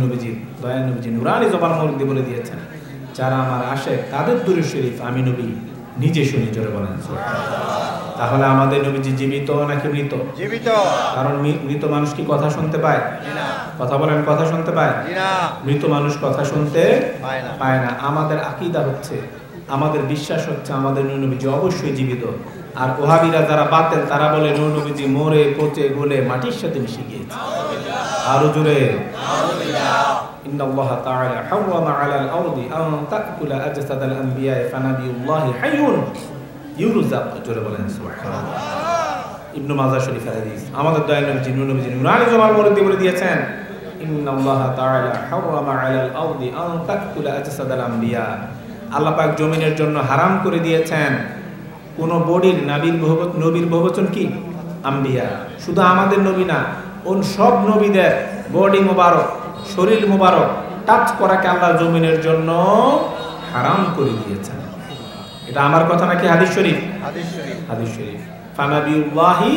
নবীজি দয়াল নবীজি নুরানি জবান মোবারক দিয়ে বলে দিয়েছেন, যারা আমার আশেক তাদের দুরূদ শরীফ আমি নবী নিজে শুনি। জোরে বলেন সুবহানাল্লাহ। তাহলে আমাদের নবীজি জীবিত নাকি মৃত? জীবিত। কারণ মৃত মানুষ কি কথা শুনতে পায়? না। কথা বলেন, কথা শুনতে পায়? না। মৃত মানুষ কথা শুনতে পায় না। আমাদের আকীদা হচ্ছে, আমাদের বিশ্বাস হচ্ছে আমাদের নবীজি অবশ্যই জীবিত। আর ওহাবীরা যারা বাতিল তারা বলে নবীজি মরে পচে গলে মাটির সাথে মিশে গিয়েছে। আরো জোরে ইন্নাল্লাহা তাআলা হারামা আলাল আরদি আন তাকুলা আজসাদাল আম্বিয়া ফানাবিয়ুল্লাহি হাইয়ুন ইউরুযাক। জোরে বলেন সুবহানাল্লাহ। ইবনে মাজাহ শরীফের হাদিস। আমাদের দয়াল নবীজি নুরানি জবান মোবারক দিয়ে বলে দিয়েছেন, ইন্নাল্লাহা তাআলা হারামা আলাল আরদি আন তাকুলা আজসাদাল আম্বিয়া। আল্লাহ পাক জমিনের জন্য হারাম করে দিয়েছেন কোন বডির নবীর বহুবচন কি? আম্বিয়া। শুধু আমাদের নবী না, সব নবীদের বডি মোবারক, শরীর মোবারক টাচ করাকে আল্লাহ জমিনের জন্য হারাম করে দিয়েছেন। এটা আমার কথা নাকি হাদিস শরীফ? হাদিস শরীফ। ফানাবিউল্লাহি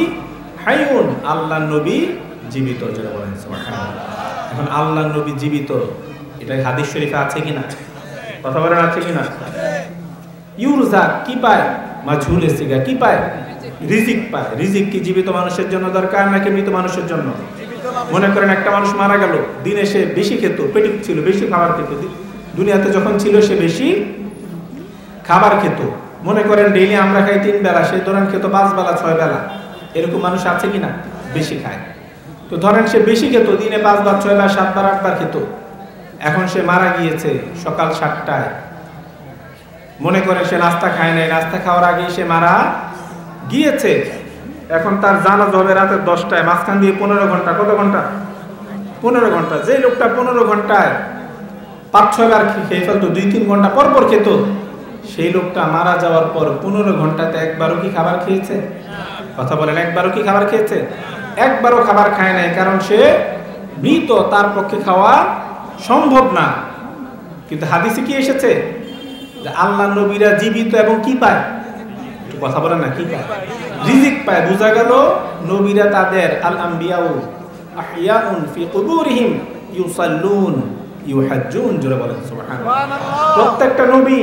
হাইয়ুন, আল্লাহ নবী জীবিত। যারা বলেন সুবহানাল্লাহ। এখন আল্লাহ নবী জীবিত, এটা হাদিস শরীফে আছে কিনা? কথা বলেন আছে কিনা? ইউরজাক কি পায়? মাঝহুলে সিগা কি পায়? রিজিক পায়। রিজিক কি জীবিত মানুষের জন্য দরকার নাকি মৃত মানুষের জন্য? মনে করেন একটা মানুষ মারা গেল, দিনে সে বেশি খেত, পেটে ছিল, বেশি খাবার খেত, দুনিয়াতে যখন ছিল সে বেশি খাবার খেত। মনে করেন ডেইলি আমরা খাই 3 বেলা, সে ধরেন খেত 5 বেলা 6 বেলা। এরকম মানুষ আছে কিনা? বেশি খায়। তো ধরেন সে বেশি খেত, দিনে 5 বার 6 বার 7 বার 8 বার খেত। এখন সে মারা গিয়েছে সকাল 7টায়। মনে করে সে নাস্তা খায় নাই, নাস্তা খাওয়ার আগেই সে মারা গিয়েছে। এখন তার জানাজা হবে রাতের 10টায়, মাঝখান দিয়ে 15 ঘন্টা। কত ঘন্টা? 15 ঘন্টা। যে লোকটা 15 ঘন্টায় 5-6 বার খেয়ে ফেলতো, 2-3 ঘন্টা পর পর খেত, সেই লোকটা মারা যাওয়ার পর 15 ঘন্টাতে একবারও কি খাবার খেয়েছে? কথা বলেন, একবারও কি খাবার খেয়েছে? একবারও খাবার খায় নাই, কারণ সে মৃত, তার পক্ষে খাওয়া সম্ভব না। কিন্তু হাদিসে কি এসেছে? যে আল্লাহ নবীরা জীবিত এবং কি পায়? একটু কথা বলেন না, কি পায়? রিজিক পায়। বোঝা গেল নবীরা তাদের আল আম্বিয়াউ আহইয়াউন ফি কুবুরিহিম ইউসাল্লুন ইউহাজ্জুন। জোরে বলেন সুবহানাল্লাহ। প্রত্যেকটা নবী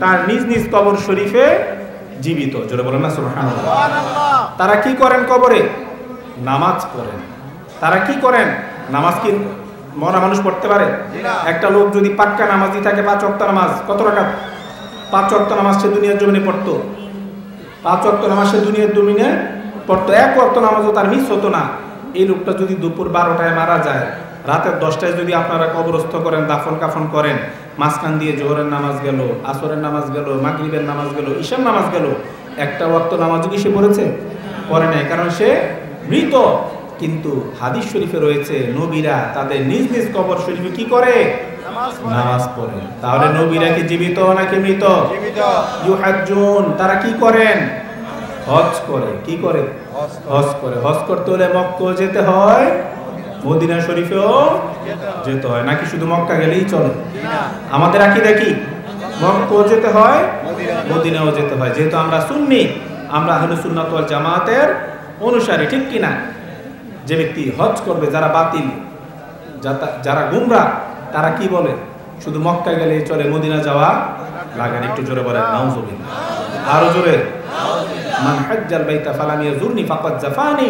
তার নিজ নিজ কবর শরীফে জীবিত। জোরে বলেন না সুবহানাল্লাহ। তারা কি করেন কবরে? নামাজ পড়েন। তারা কি করেন? নামাজ কি মরা মানুষ পড়তে পারে? একটা লোক যদি পাক্কা নামাজি থাকে, 5 ওয়াক্ত নামাজ, কত রাকাত? 5 ওয়াক্ত নামাজ সে দুনিয়ার জমিনে পড়তো। 5 ওয়াক্ত নামাজ সে দুনিয়ার জমিনে পড়তো। 1 ওয়াক্ত নামাজও তার মিস হতো না। এই লোকটা যদি দুপুর 12টায় মারা যায়, রাতের 10টায় যদি আপনারা কবরস্থ করেন, দাফন কাফন করেন, মাঝখান দিয়ে জোহরের নামাজ গেল, আসরের নামাজ গেল, মাগরিবের নামাজ গেল, ঈশার নামাজ গেল, একটা ওয়াক্ত নামাজও কি সে পড়েছে? পড়ে নাই, কারণ সে মৃত। কিন্তু হাদিস শরীফে রয়েছে নবীরা তাদের নিজ নিজ কবর শরীফে কি করে? নামাজ পড়ে। তাহলে নবীরা কি জীবিত নাকি মৃত? জীবিত। ইউহাজ্জুন, তারা কি করেন? হজ করে। কি করে? হজ করে। হজ করতে হলে মক্কা যেতে হয়, মদিনা শরীফেও যেতে হয়, নাকি শুধু মক্কা গেলেই চলে? আমাদের আকীদা কি? মক্কা যেতে হয়, মদিনাও যেতে হয়। যেহেতু আমরা সুন্নি, আমরা আহলে সুন্নাত ওয়াল জামাতের অনুসারী, ঠিক কিনা? যে ব্যক্তি হজ করবে, যারা বাতিল, যারা গুমরাহ, তারা কি বলে? শুধু মক্কা গেলেই চলে, মদিনা যাওয়া লাগে না। একটু জোরে বলেন নাউযুবিল্লাহ। আরো জোরে। মান হাজ্জাল বাইতা ফালাম ইয়াজুরনি ফাকাদ জাফানি।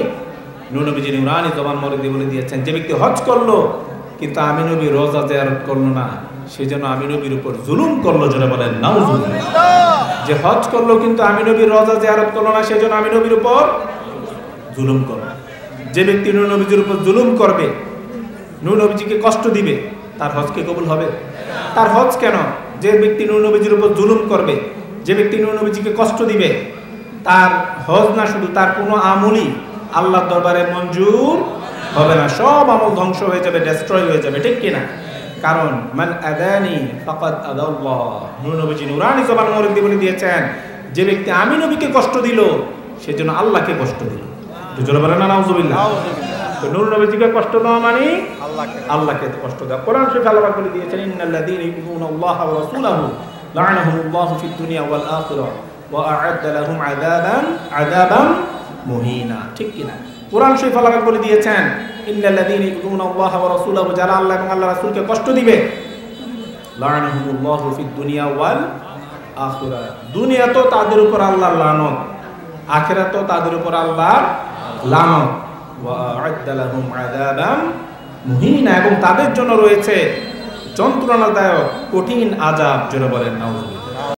নবীজি নুরানি জবান মোবারক দিয়ে বলে দিয়েছেন, যে ব্যক্তি হজ করলো কিন্তু আমি নবী রোজা জিয়ারত করলো না, সে যেন আমি নবীর উপর জুলুম করলো। জোরে বলেন নাউযুবিল্লাহ। যে হজ করলো কিন্তু আমি নবীর রোজা জিয়ারত করলো না, সে যেন আমি নবীর উপর জুলুম করলো। যে ব্যক্তি নূর নবীজির উপর জুলুম করবে, নূর নবীজিকে কষ্ট দিবে, তার হজ কি কবুল হবে? তার হজ কেন? যে ব্যক্তি নূর নবীজির উপর জুলুম করবে, যে ব্যক্তি নূর নবীজিকে কষ্ট দিবে, তার হজ না, শুধু তার কোনো আমলই আল্লাহর দরবারে মঞ্জুর হবে না। সব আমল ধ্বংস হয়ে যাবে, ডেস্ট্রয় হয়ে যাবে, ঠিক কিনা? কারণ মান আদানি ফাকাদ আদাল্লাহ। নূর নবীজি নুরানি জবান মোবারক দিয়ে বলে দিয়েছেন, যে ব্যক্তি আমি নবীকে কষ্ট দিল, সেজন্য আল্লাহকে কষ্ট দিল। জোরে বলেন না নাউযুবিল্লাহ। তো নূর নবীজিকে কষ্ট দেওয়া মানে আল্লাহকে কষ্ট দেওয়া। কোরআন শরীফে আল্লাহ বলে দিয়েছেন, ইন্নাল্লাযীনা ইউযুনাল্লাহা ওয়া রাসূলাহু লা'নাহুমুল্লাহু ফিদ দুনিয়া ওয়াল আখিরাহ ওয়া আ'আদ্দা লাহুম আযাবান মুহিনা। ঠিক কিনা? কোরআন শরীফে আল্লাহ বলে দিয়েছেন, ইন্নাল্লাযীনা ইউযুনাল্লাহা ওয়া রাসূলাহু, যারা আল্লাহ এবং আল্লাহর রাসূলকে কষ্ট দিবে, লা'নাহুমুল্লাহু ফিদ দুনিয়া ওয়াল আখিরাহ, দুনিয়াতেও তাদের উপর আল্লাহর লানত, আখিরাতেও তাদের উপর আল্লাহর লানত। ওয়া আ'আদ্দা লাহুম আযাবান মুহিনা, এবং তাদের জন্য রয়েছে যন্ত্রণাদায়ক কঠিন আযাব। জোরে বলেন নাউযুবিল্লাহ।